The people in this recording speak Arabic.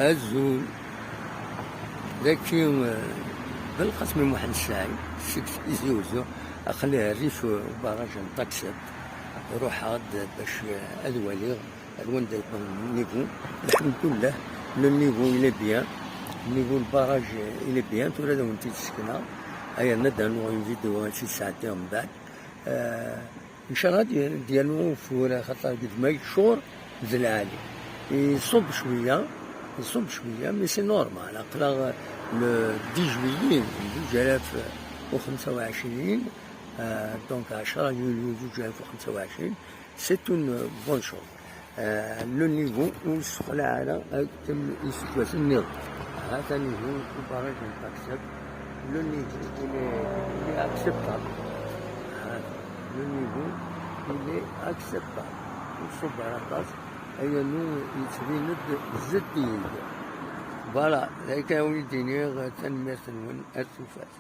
الزول ذاكي بالقسم محمد السعيد سكس يزوزو أخليه الريف باراج نطاكسات روح عاد باش أدوالي الوان دايق النيفو الحمد لله لو نيفو إلى بيان نيفو الباراج إلى بيان تولى داون تيتسكنا أيا ندان ونزيدو شي ساعتين من بعد إن شاء الله ديالو فورا خاطر قد ما يشور نزل عالي يصب شوية مي سي نورمال أقلا لو 10 جويي 2025 دونك 10 يوليو 2025 سي اون بون شوز لو نيفو وصل على تم السيتواسيون النظام هذا نيفو البراج نتاكسب لو نيفو إلي أكسبتابل لو نيفو إلي أكسبتابل وصب على طاس أيا نو يتبين زدين فوالا ذاك وليديني تنمية نون السوفات.